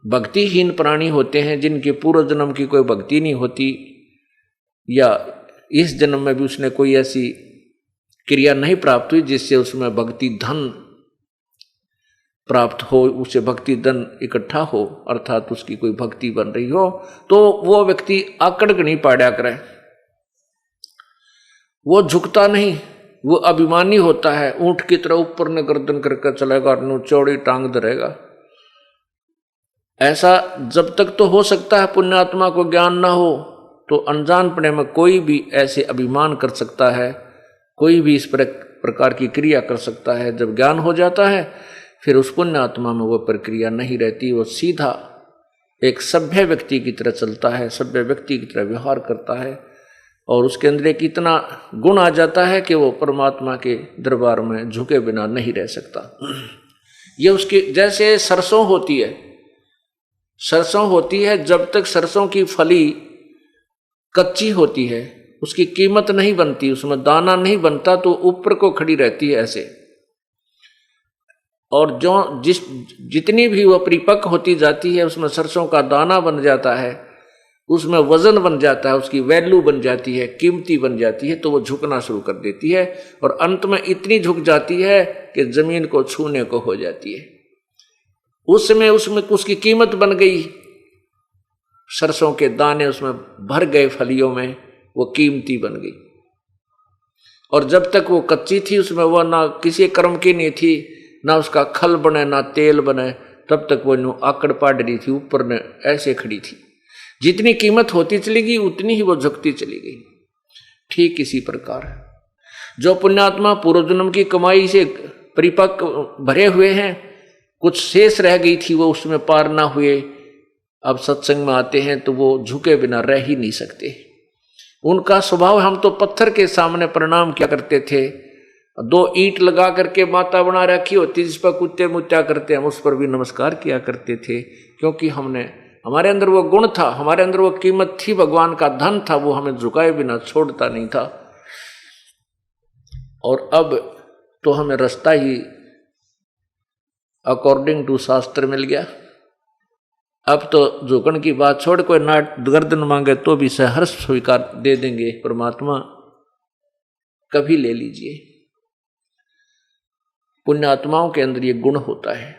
भक्तिहीन प्राणी होते हैं जिनके पूर्व जन्म की कोई भक्ति नहीं होती, या इस जन्म में भी उसने कोई ऐसी क्रिया नहीं प्राप्त हुई जिससे उसमें भक्ति धन प्राप्त हो, उसे भक्ति धन इकट्ठा हो, अर्थात उसकी कोई भक्ति बन रही हो, तो वो व्यक्ति आकड़ नहीं पाड़ा करे, वो झुकता नहीं, वो अभिमानी होता है, ऊंट की तरह ऊपर ने गर्दन करके चलेगा और चौड़ी टांग धरेगा। ऐसा जब तक तो हो सकता है पुण्यात्मा को ज्ञान ना हो, तो अनजानपने में कोई भी ऐसे अभिमान कर सकता है, कोई भी इस प्रकार की क्रिया कर सकता है। जब ज्ञान हो जाता है फिर उस पुण्यात्मा में वो प्रक्रिया नहीं रहती, वो सीधा एक सभ्य व्यक्ति की तरह चलता है, सभ्य व्यक्ति की तरह व्यवहार करता है, और उसके अंदर एक इतना गुण आ जाता है कि वो परमात्मा के दरबार में झुके बिना नहीं रह सकता। ये उसकी जैसे सरसों होती है, सरसों होती है, जब तक सरसों की फली कच्ची होती है उसकी कीमत नहीं बनती, उसमें दाना नहीं बनता, तो ऊपर को खड़ी रहती है ऐसे। और जो जितनी भी वो परिपक्व होती जाती है उसमें सरसों का दाना बन जाता है, उसमें वजन बन जाता है, उसकी वैल्यू बन जाती है, कीमती बन जाती है, तो वो झुकना शुरू कर देती है और अंत में इतनी झुक जाती है कि जमीन को छूने को हो जाती है। उसमें उसकी कीमत बन गई, सरसों के दाने उसमें भर गए फलियों में, वो कीमती बन गई। और जब तक वो कच्ची थी उसमें वो ना किसी कर्म की नहीं थी, ना उसका खल बने ना तेल बने, तब तक वो आकड़ पाड़ रही थी, ऊपर ने ऐसे खड़ी थी। जितनी कीमत होती चली गई उतनी ही वो झुकती चली गई। ठीक इसी प्रकार जो पुण्यात्मा पूर्व जन्म की कमाई से परिपक्व भरे हुए हैं, कुछ शेष रह गई थी वो उसमें पार ना हुए, अब सत्संग में आते हैं तो वो झुके बिना रह ही नहीं सकते। उनका स्वभाव, हम तो पत्थर के सामने प्रणाम किया करते थे, 2 ईंट लगा करके माता बना रखी होती जिस पर कुत्ते मुत्या करते, हम उस पर भी नमस्कार किया करते थे, क्योंकि हमारे अंदर वो गुण था, हमारे अंदर वो कीमत थी, भगवान का धन था, वो हमें झुकाए बिना छोड़ता नहीं था। और अब तो हमें रास्ता ही अकॉर्डिंग टू शास्त्र मिल गया। अब तो झुकन की बात छोड़, कोई नाट गर्दन मांगे तो भी सहर्ष स्वीकार दे देंगे परमात्मा, कभी ले लीजिए। पुण्यात्माओं के अंदर ये गुण होता है।